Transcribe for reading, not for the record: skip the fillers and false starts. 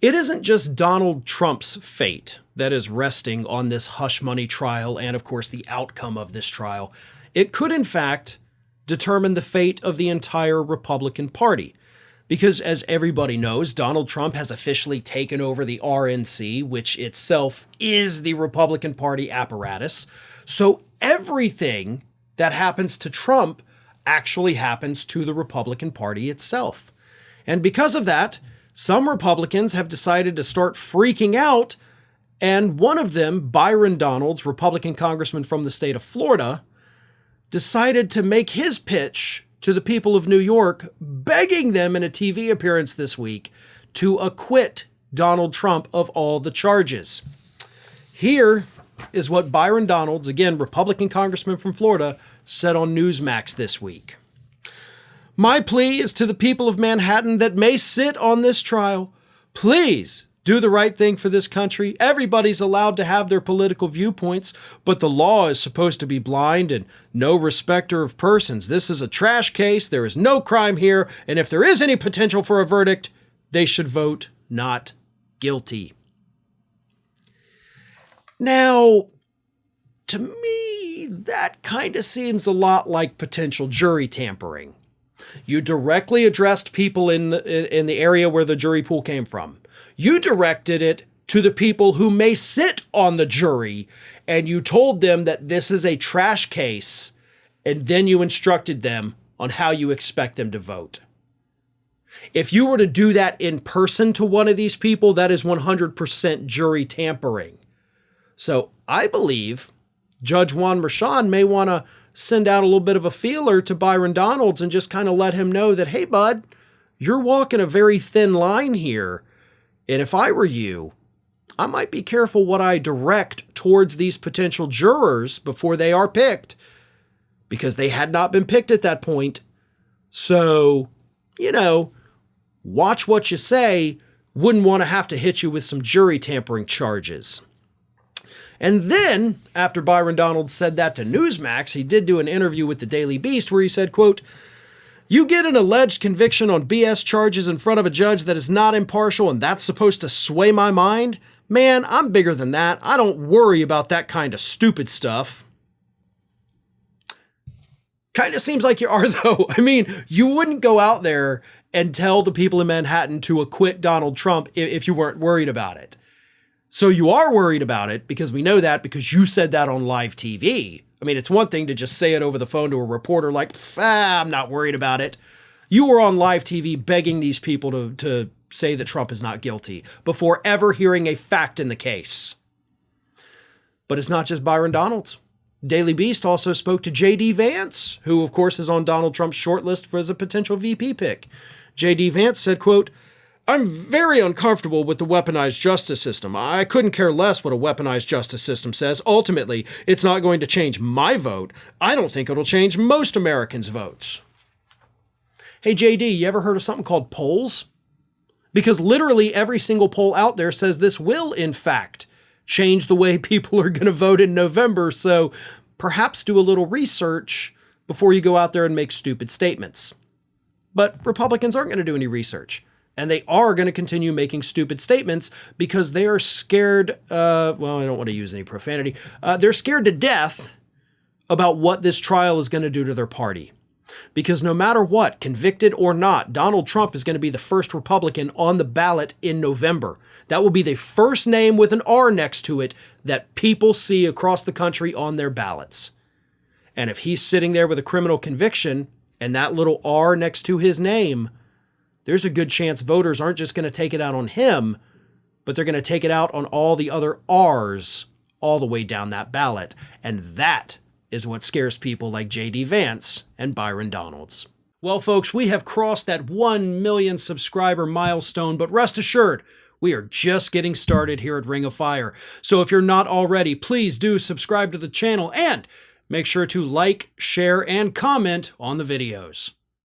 It isn't just Donald Trump's fate that is resting on this hush money trial and, of course, the outcome of this trial. It could, in fact, determine the fate of the entire Republican Party. Because, as everybody knows, Donald Trump has officially taken over the RNC, which itself is the Republican Party apparatus. So everything that happens to Trump actually happens to the Republican Party itself. And because of that, some Republicans have decided to start freaking out, and one of them, Byron Donalds, Republican congressman from the state of Florida, decided to make his pitch to the people of New York, begging them in a TV appearance this week to acquit Donald Trump of all the charges. Here is what Byron Donalds, again, Republican congressman from Florida, said on Newsmax this week. My plea is to the people of Manhattan that may sit on this trial. Please do the right thing for this country. Everybody's allowed to have their political viewpoints, but the law is supposed to be blind and no respecter of persons. This is a trash case. There is no crime here. And if there is any potential for a verdict, they should vote not guilty. Now, to me, that kind of seems a lot like potential jury tampering. You directly addressed people in the area where the jury pool came from. You directed it to the people who may sit on the jury, and you told them that this is a trash case, and then you instructed them on how you expect them to vote. If you were to do that in person to one of these people, that is 100% jury tampering. So I believe Judge Juan Merchan may want to send out a little bit of a feeler to Byron Donalds and just kind of let him know that, hey, bud, you're walking a very thin line here. And if I were you, I might be careful what I direct towards these potential jurors before they are picked, because they had not been picked at that point. So, watch what you say. Wouldn't want to have to hit you with some jury tampering charges. And then, after Byron Donalds said that to Newsmax, he did do an interview with the Daily Beast where he said, quote, "You get an alleged conviction on BS charges in front of a judge that is not impartial, and that's supposed to sway my mind? Man, I'm bigger than that. I don't worry about that kind of stupid stuff." Kind of seems like you are, though. I mean, you wouldn't go out there and tell the people in Manhattan to acquit Donald Trump if you weren't worried about it. So you are worried about it, because we know that because you said that on live TV. I mean, it's one thing to just say it over the phone to a reporter like, I'm not worried about it. You were on live TV begging these people to say that Trump is not guilty before ever hearing a fact in the case. But it's not just Byron Donalds. Daily Beast also spoke to J.D. Vance, who, of course, is on Donald Trump's shortlist as a potential VP pick. J.D. Vance said, quote, "I'm very uncomfortable with the weaponized justice system. I couldn't care less what a weaponized justice system says. Ultimately, it's not going to change my vote. I don't think it'll change most Americans' votes." Hey, JD, you ever heard of something called polls? Because literally every single poll out there says this will, in fact, change the way people are going to vote in November. So perhaps do a little research before you go out there and make stupid statements. But Republicans aren't going to do any research. And they are going to continue making stupid statements because they are scared. I don't want to use any profanity. They're scared to death about what this trial is going to do to their party. Because no matter what, convicted or not, Donald Trump is going to be the first Republican on the ballot in November. That will be the first name with an R next to it that people see across the country on their ballots. And if he's sitting there with a criminal conviction and that little R next to his name, there's a good chance voters aren't just going to take it out on him, but they're going to take it out on all the other R's all the way down that ballot. And that is what scares people like J.D. Vance and Byron Donalds. Well, folks, we have crossed that 1 million subscriber milestone, but rest assured, we are just getting started here at Ring of Fire. So if you're not already, please do subscribe to the channel and make sure to like, share, and comment on the videos.